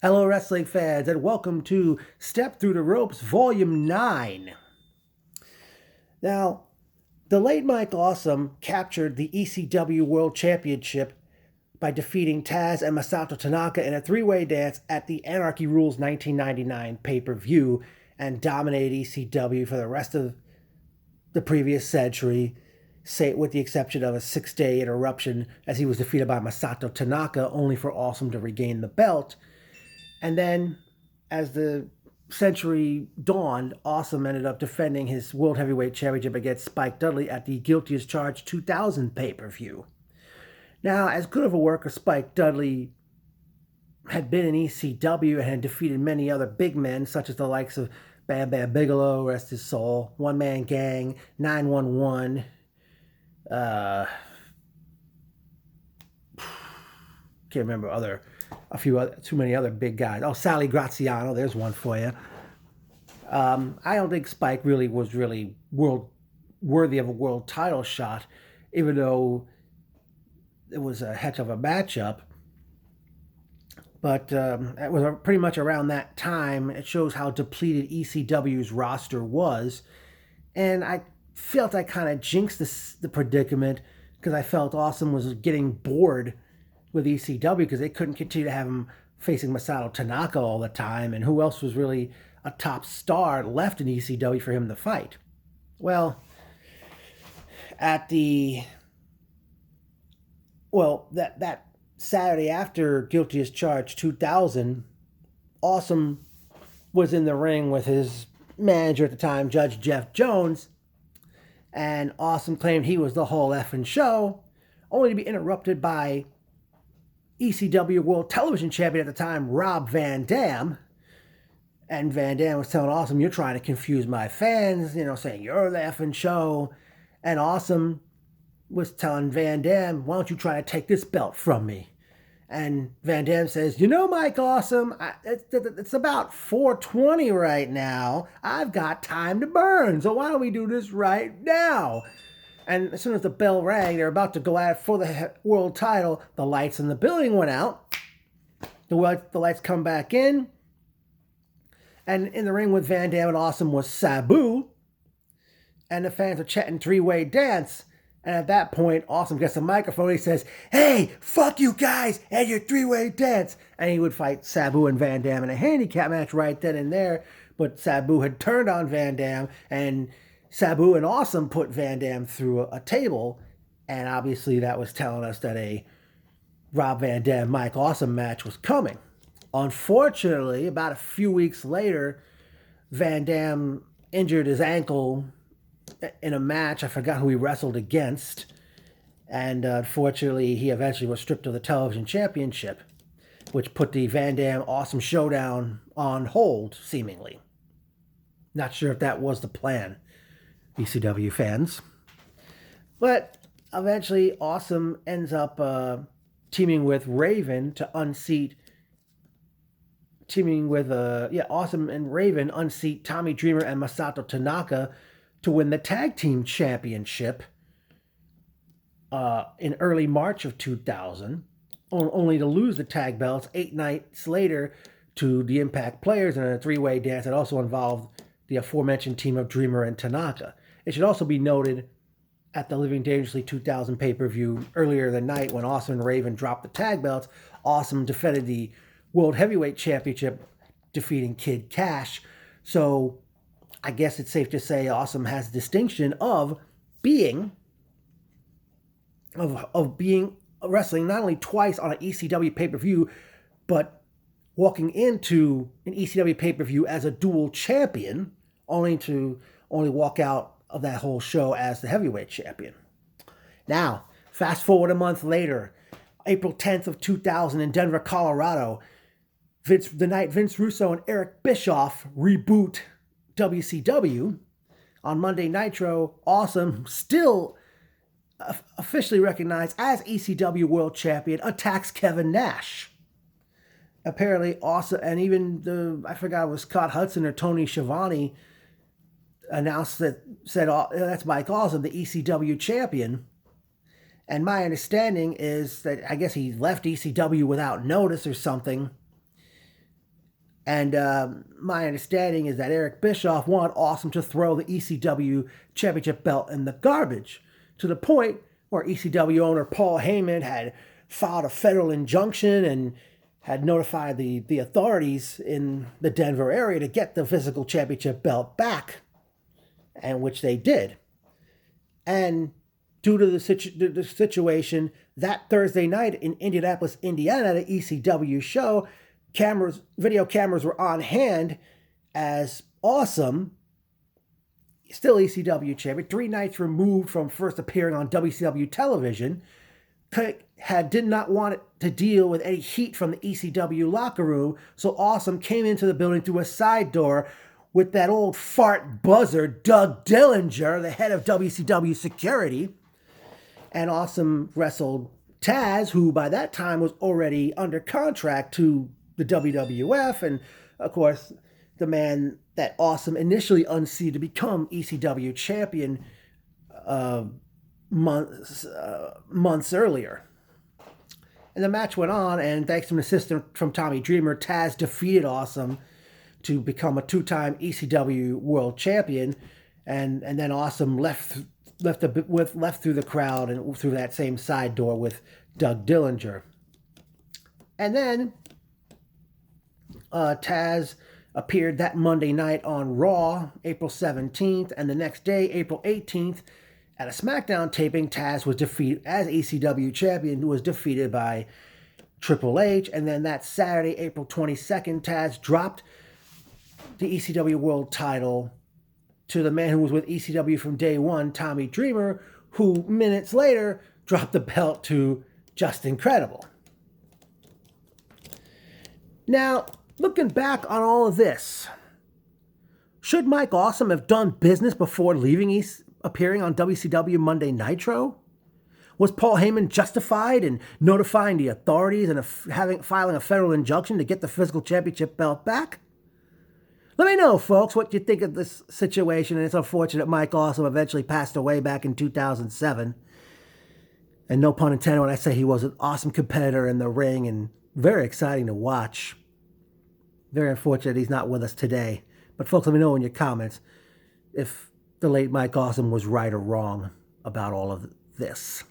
Hello, wrestling fans, and welcome to Step Through the Ropes Volume 9. Now, the late Mike Awesome captured the ECW World Championship by defeating Taz and Masato Tanaka in a three-way dance at the Anarchy Rules 1999 pay-per-view and dominated ECW for the rest of the previous century, with the exception of a 6-day interruption as he was defeated by Masato Tanaka, only for Awesome to regain the belt. And then, as the century dawned, Awesome ended up defending his World Heavyweight Championship against Spike Dudley at the Guilty as Charged 2000 pay-per-view. Now, as good of a worker Spike Dudley had been in ECW and had defeated many other big men, such as the likes of Bam Bam Bigelow, rest his soul, One Man Gang, 911, can't remember too many other big guys. Oh, Sally Graziano, there's one for you. I don't think Spike really was worthy of a world title shot, even though it was a heck of a matchup. But it was pretty much around that time. It shows how depleted ECW's roster was. And I felt I kind of jinxed the predicament because I felt Awesome was getting bored with ECW because they couldn't continue to have him facing Masato Tanaka all the time, and who else was really a top star left in ECW for him to fight? Well, that Saturday after Guilty as Charged 2000, Awesome was in the ring with his manager at the time, Judge Jeff Jones, and Awesome claimed he was the whole effing show, only to be interrupted by ECW World Television Champion at the time, Rob Van Dam. And Van Dam was telling Awesome, "You're trying to confuse my fans," saying, "You're the effing show." And Awesome was telling Van Dam, "Why don't you try to take this belt from me?" And Van Dam says, "Mike Awesome, it's about 4:20 right now. I've got time to burn, so why don't we do this right now?" And as soon as the bell rang, they were about to go at it for the world title. The lights in the building went out. The lights come back in. And in the ring with Van Dam and Awesome was Sabu. And the fans are chanting three-way dance. And at that point, Awesome gets a microphone. He says, "Hey, fuck you guys and your three-way dance." And he would fight Sabu and Van Dam in a handicap match right then and there. But Sabu had turned on Van Dam, and Sabu and Awesome put Van Dam through a table, and obviously that was telling us that a Rob Van Dam Mike Awesome match was coming. Unfortunately, about a few weeks later, Van Dam injured his ankle in a match. I forgot who he wrestled against, and unfortunately he eventually was stripped of the television championship, which put the Van Dam Awesome showdown on hold, seemingly. Not sure if that was the plan, ECW fans. But eventually, Awesome ends up teaming with Raven to unseat. Awesome and Raven unseat Tommy Dreamer and Masato Tanaka to win the tag team championship in early March of 2000, only to lose the tag belts 8 nights later to the Impact Players in a three-way dance that also involved the aforementioned team of Dreamer and Tanaka. It should also be noted at the Living Dangerously 2000 pay-per-view earlier that night when Awesome and Raven dropped the tag belts, Awesome defended the World Heavyweight Championship, defeating Kid Cash. So I guess it's safe to say Awesome has the distinction of being wrestling not only twice on an ECW pay-per-view, but walking into an ECW pay-per-view as a dual champion, only to walk out of that whole show as the heavyweight champion. Now, fast forward a month later, April 10th of 2000 in Denver, Colorado, the night Vince Russo and Eric Bischoff reboot WCW. On Monday Nitro, Awesome, still officially recognized as ECW World Champion, attacks Kevin Nash. Apparently, Awesome, and even I forgot it was Scott Hudson or Tony Schiavone, said that's Mike Awesome, the ECW champion. And my understanding is that I guess he left ECW without notice or something. And my understanding is that Eric Bischoff wanted Awesome to throw the ECW championship belt in the garbage, to the point where ECW owner Paul Heyman had filed a federal injunction and had notified the authorities in the Denver area to get the physical championship belt back, and which they did. And due to the situation, that Thursday night in Indianapolis, Indiana, the ECW show, video cameras were on hand as Awesome, still ECW champion, 3 nights removed from first appearing on WCW television, did not want to deal with any heat from the ECW locker room, so Awesome came into the building through a side door with that old fart buzzard, Doug Dillinger, the head of WCW security. And Awesome wrestled Taz, who by that time was already under contract to the WWF, and of course, the man that Awesome initially unseated to become ECW champion months earlier. And the match went on, and thanks to an assistant from Tommy Dreamer, Taz defeated Awesome to become a 2-time ECW World Champion, and then Awesome left through the crowd and through that same side door with Doug Dillinger. And then Taz appeared that Monday night on Raw, April 17th, and the next day, April 18th, at a SmackDown taping, Taz was defeated as ECW champion, who was defeated by Triple H. And then that Saturday, April 22nd, Taz dropped the ECW World title to the man who was with ECW from day one, Tommy Dreamer, who minutes later dropped the belt to Just Incredible. Now, looking back on all of this, should Mike Awesome have done business before appearing on WCW Monday Nitro? Was Paul Heyman justified in notifying the authorities and filing a federal injunction to get the physical championship belt back? Let me know, folks, what you think of this situation, and it's unfortunate Mike Awesome eventually passed away back in 2007. And no pun intended when I say he was an awesome competitor in the ring and very exciting to watch. Very unfortunate he's not with us today. But folks, let me know in your comments if the late Mike Awesome was right or wrong about all of this.